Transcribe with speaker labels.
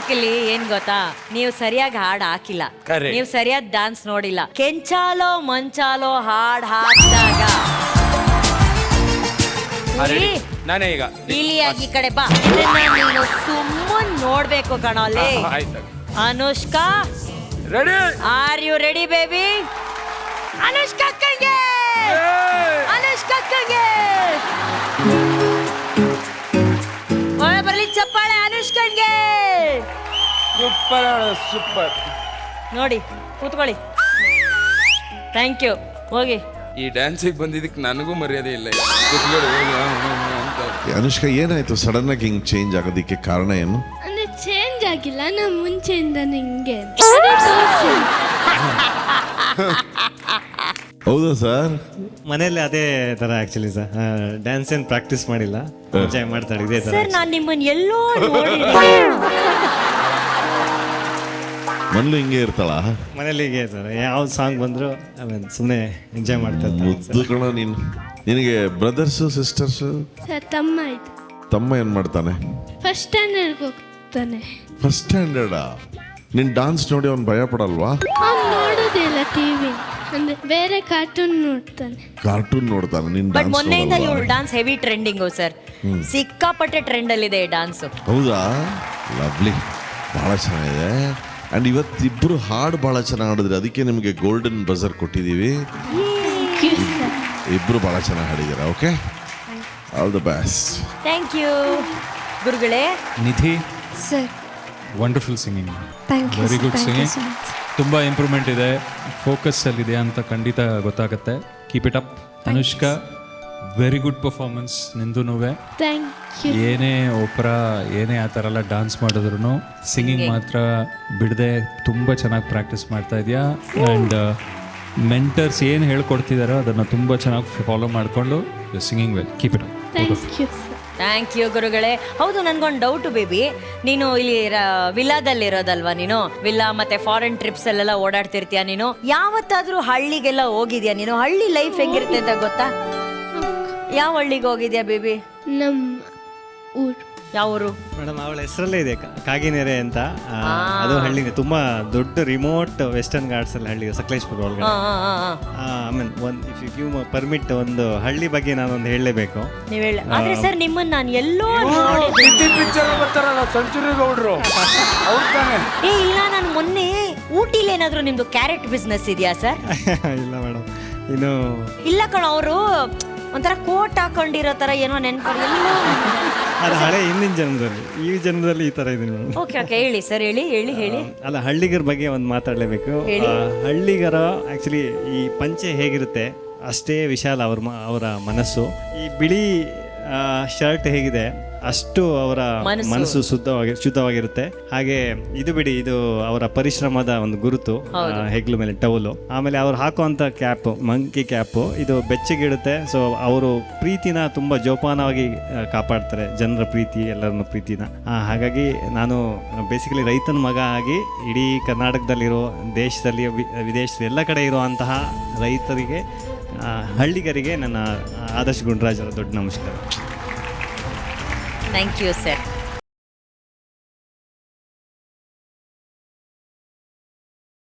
Speaker 1: Basically ಏನ್ ಗೊತ್ತಾ, ನೀವು ಸರಿಯಾಗಿ ಹಾಡ್ ಹಾಕಿಲ್ಲ,
Speaker 2: Correct.
Speaker 1: ನೀವು ಸರಿಯಾದ ಡ್ಯಾನ್ಸ್ ನೋಡಿಲ್ಲ. ಕೆಂಚಾಲೋ ಮಂಚಾಲೋ ಹಾಡ್ ಹಾಕಿದಾಗ
Speaker 2: ನಾನೇ ಈಗ
Speaker 1: ಇಲಿಯಾಗಿ ಈ ಕಡೆ ಬಾ, ಇದನ್ನ ನೀನು ಸುಮ್ಮನ್ ನೋಡ್ಬೇಕು ಕಣೋ ಅಲ್ಲಿ.
Speaker 2: ಆಯ್ತು
Speaker 1: Anushka,
Speaker 2: ready
Speaker 1: are you ready baby? Anushka ಅಕ್ಕಂಗೆ, ಅನುಷ್ಕಾ ಅಕ್ಕಂಗೆ ಒಳ ಬರ್ಲಿ ಚಪ್ಪಾಳೆ. ಅನುಷ್ಕಂಗೆ
Speaker 2: ಸೂಪರ್ ಸೂಪರ್.
Speaker 1: ನೋಡಿ ಕೂತ್ಕೊಳ್ಳಿ. Thank you. ಹೋಗಿ.
Speaker 2: ಈ ಡ್ಯಾನ್ಸಿಗೆ ಬಂದಿದ್ದಕ್ಕೆ ನನಗೂ ಮರ್ಯಾದೆ ಇಲ್ಲ. ಕೂತ್ಕೊಳ್ಳಿ, ಹೋಗಿ, ಅಂತ.
Speaker 3: ಅನುಷ್ಕಾ ಏನಾಯ್ತು ಸಡನ್ ಆಗಿ ಹಿಂಗ್ ಚೇಂಜ್ ಆಗೋದಿಕ್ಕೆ ಕಾರಣ ಏನು?
Speaker 4: ಅಂದ್ರೆ ಚೇಂಜ್ ಆಗಿಲ್ಲ, ನಾ ಮುಂಚೆಯಿಂದ ನಿಂಗೆ
Speaker 3: ಹೌದಾ ಸರ್?
Speaker 5: ಮನೇಲಿ ಅದೇ ತರ ಆಕ್ಚುಲಿ ಸರ್, ಡ್ಯಾನ್ಸ್ ಏನ್ ಪ್ರಾಕ್ಟೀಸ್ ಮಾಡಿಲ್ಲ, ಎಂಜಾಯ್ ಮಾಡ್ತಾಳೆ ಇದೇ ತರ.
Speaker 1: ಸರ್ ನಾನು ನಿಮ್ಮನ್ನ ಎಲ್ಲೋ ನೋಡಿದ್ದೀನಿ.
Speaker 3: ಮನ್ಲು ಹಿಂಗೆ ಇರ್ತಾಳ?
Speaker 5: ಮನೇಲಿ ಹೀಗೆ ಸರ್, ಯಾವ ಸಾಂಗ್ ಬಂದ್ರು ಆಮೇಲೆ ಸುಮ್ಮನೆ ಎಂಜಾಯ್ ಮಾಡ್ತಾ
Speaker 3: ಮುದ್ದು ಕಣ ನೀನು. ನಿನಗೆ ಬ್ರದರ್ಸು ಸಿಸ್ಟರ್ಸು?
Speaker 4: ಸರ್ ತಮ್ಮ ಆಯ್ತು.
Speaker 3: ತಮ್ಮ ಏನ್ ಮಾಡ್ತಾನೆ?
Speaker 4: ಫಸ್ಟ್ ಸ್ಟ್ಯಾಂಡರ್ಡ್ಗೆ ಹೋಗ್ತಾನೆ.
Speaker 3: ಫಸ್ಟ್ ಸ್ಟ್ಯಾಂಡರ್ಡಾ? ನಿನ್ ಡಾನ್ಸ್ ನೋಡಿ ಅವ್ನು ಭಯ ಪಡಲ್ವಾ?
Speaker 4: ಅವ್ನು ನೋಡೋದಿಲ್ಲ ಟಿವಿ, ಅಂದ್ರೆ ಬೇರೆ ಕಾರ್ಟೂನ್ ನೋಡ್ತಾನೆ.
Speaker 3: ಕಾರ್ಟೂನ್ ನೋಡ್ತಾನೆ, ನಿನ್
Speaker 1: ಬಟ್
Speaker 3: ಡಾನ್ಸ್
Speaker 1: ಮೊನ್ನೆಯಿಂದ
Speaker 3: ನೋಡಲ್ವಾ?
Speaker 1: ಇವಳು ಡಾನ್ಸ್ ಹೆವಿ ಟ್ರೆಂಡಿಂಗು ಸರ್. ಸಿಕ್ಕಾಪಟ್ಟೆ ಟ್ರೆಂಡ್ ಅಲ್ಲಿ ಇದೆ ಈ ಡಾನ್ಸ್.
Speaker 3: ಹೌದಾ? ಲವ್ಲಿ, ಬಹಳ ಚೆನ್ನಾಗಿದೆ. ಅಂಡ್ ಇವತ್ತಿಬ್ರು ಹಾಡು ಬಹಳ ಚೆನ್ನಾಗಿ ಹಾಡಿದ್ರಿ, ಅದಕ್ಕೆ ನಿಮಗೆ ಗೋಲ್ಡನ್ ಬಜರ್ ಕೊಟ್ಟಿದ್ದೀವಿ. ಇಬ್ರು ಬಹಳ ಚೆನ್ನಾಗಿ ಹಾಡಿದ್ದೀರಾ. Okay, all the best.
Speaker 1: Thank you ಗುರುಗಳೇ.
Speaker 6: Nidhi,
Speaker 4: sir
Speaker 6: wonderful singing,
Speaker 4: thank you.
Speaker 6: Very good singing. ತುಂಬ ಇಂಪ್ರೂವ್ಮೆಂಟ್ ಇದೆ, ಫೋಕಸ್ಸಲ್ಲಿದೆ ಅಂತ ಖಂಡಿತ ಗೊತ್ತಾಗುತ್ತೆ. Keep it up. Anushka, very good performance ನಿಂದೂ.
Speaker 4: Thank you.
Speaker 6: ಏನೇ ಓಪರಾ ಏನೇ ಆ ಥರ ಎಲ್ಲ ಡಾನ್ಸ್ ಮಾಡಿದ್ರು ಸಿಂಗಿಂಗ್ ಮಾತ್ರ ಬಿಡದೆ ತುಂಬ ಚೆನ್ನಾಗಿ ಪ್ರಾಕ್ಟೀಸ್ ಮಾಡ್ತಾ ಇದೆಯಾ. ಆ್ಯಂಡ್ ಮೆಂಟರ್ಸ್ ಏನು ಹೇಳ್ಕೊಡ್ತಿದ್ದಾರೋ ಅದನ್ನು ತುಂಬ ಚೆನ್ನಾಗಿ ಫಾಲೋ ಮಾಡಿಕೊಂಡು singing well. Keep it up.
Speaker 4: Thank you sir.
Speaker 1: Thank you ಗುರುಗಳೇ. ಹೌದು, ನನ್ಗೊಂದು ಡೌಟು ಬೇಬಿ, ನೀನು ಇಲ್ಲಿ ವಿಲ್ಲಾದಲ್ಲಿ ಇರೋದಲ್ವಾ ನೀನು? ವಿಲ್ಲಾ ಮತ್ತೆ ಫಾರಿನ್ ಟ್ರಿಪ್ಸ್ ಅಲ್ಲೆಲ್ಲ ಓಡಾಡ್ತಿರ್ತೀಯ ನೀನು. ಯಾವತ್ತಾದ್ರೂ ಹಳ್ಳಿಗೆಲ್ಲ ಹೋಗಿದ್ಯಾ ನೀನು? ಹಳ್ಳಿ ಲೈಫ್ ಹೆಂಗಿರುತ್ತೆ ಅಂತ ಗೊತ್ತಾ? ಯಾವ ಹಳ್ಳಿಗೆ ಹೋಗಿದ್ಯಾ ಬೇಬಿ?
Speaker 4: ನಮ್ಮ ಊರು.
Speaker 1: ಯಾವ ಊರು?
Speaker 5: ಮೇಡಮ್ ಅವಳ ಹೆಸರಲ್ಲೇ ಇದೆ, ಕಾಗಿನೆರೆ ಅಂತ. ಅದು ಹಳ್ಳಿ, ತುಂಬಾ ದೊಡ್ಡ ರಿಮೋಟ್ ವೆಸ್ಟರ್ನ್ ಘಾಟ್ಸ್ ಅಲ್ಲಿ ಹಳ್ಳಿ, ಸಕಲೇಶ್ಪುರ ಒಳಗಡೆ. ಆಮೇಲೆ ಇಫ್ ಯು ಗಿವ್ ಪರ್ಮಿಟ್, ಒಂದು ಹಳ್ಳಿ ಬಗ್ಗೆ ನಾನೊಂದು ಹೇಳಲೇಬೇಕು.
Speaker 1: ನೀವ್ ಹೇಳ. ಆದ್ರೆ ಸರ್ ನಿಮ್ಮನ್ನ ನಾನು ಎಲ್ಲೋ
Speaker 2: ಪಿಕ್ಚರ್ ಬರ್ತಾರಲ್ಲ ಸೆಂಚುರಿ ಗೌಡ್ರು, ಅವ್ರು ತಾನೆ?
Speaker 1: ಇಲ್ಲ, ನಾನು ಮೊನ್ನೆ ಊಟಿಲಿ ಏನಾದ್ರು ನಿಮ್ದು ಕ್ಯಾರೆಟ್ ಬಿಸ್ನೆಸ್ ಇದೆಯಾ ಸರ್?
Speaker 5: ಇಲ್ಲ ಮೇಡಮ್, ಇನ್ನು
Speaker 1: ಇಲ್ಲ ಕಣ, ಅವರು ಒಂಥರ ಕೋಟ್ ಹಾಕೊಂಡಿರೋ ತರ ಏನೋ ನೆನ್ಕೊಂಡು.
Speaker 5: ಅದು ಹಳೆ ಹಿಂದಿನ ಜನ್ಮದಲ್ಲಿ, ಈ ಜನ್ಮದಲ್ಲಿ ಈ ತರ ಇದೆ ಮೇಡಮ್.
Speaker 1: ಓಕೆ ಓಕೆ, ಹೇಳಿ ಸರ್, ಹೇಳಿ ಹೇಳಿ ಹೇಳಿ.
Speaker 5: ಅಲ್ಲ, ಹಳ್ಳಿಗರ ಬಗ್ಗೆ ಒಂದು ಮಾತಾಡಲೇಬೇಕು. ಹಳ್ಳಿಗರ ಆ್ಯಕ್ಚುಲಿ ಈ ಪಂಚೆ ಹೇಗಿರುತ್ತೆ ಅಷ್ಟೇ ವಿಶಾಲ ಅವರ ಮನಸ್ಸು. ಈ ಬಿಳಿ ಶರ್ಟ್ ಹೇಗಿದೆ ಅಷ್ಟು ಅವರ ಮನಸ್ಸು ಶುದ್ಧವಾಗಿರುತ್ತೆ. ಹಾಗೆ ಇದು ಬಿಡಿ, ಇದು ಅವರ ಪರಿಶ್ರಮದ ಒಂದು ಗುರುತು. ಹೆಗ್ಲ ಮೇಲೆ ಟವಲು, ಆಮೇಲೆ ಅವ್ರು ಹಾಕುವಂತ ಕ್ಯಾಪ್, ಮಂಕಿ ಕ್ಯಾಪ್, ಇದು ಬೆಚ್ಚಗಿಡುತ್ತೆ. ಸೊ ಅವರು ಪ್ರೀತಿನ ತುಂಬಾ ಜೋಪಾನವಾಗಿ ಕಾಪಾಡ್ತಾರೆ, ಜನರ ಪ್ರೀತಿ, ಎಲ್ಲರನ್ನ ಪ್ರೀತಿನ. ಹಾಗಾಗಿ ನಾನು ಬೇಸಿಕಲಿ ರೈತನ ಮಗ ಆಗಿ ಇಡೀ ಕರ್ನಾಟಕದಲ್ಲಿರೋ, ದೇಶದಲ್ಲಿ ವಿದೇಶದಲ್ಲಿ ಎಲ್ಲ ಕಡೆ ಇರುವಂತಹ ರೈತರಿಗೆ, ಹಳ್ಳಿಗರಿಗೆ ನನ್ನ ಆದರ್ಶ್ ಗುಂಡ್ರಾಜ್ ಅವರ ದೊಡ್ಡ ನಮಸ್ಕಾರ.
Speaker 1: Thank you sir.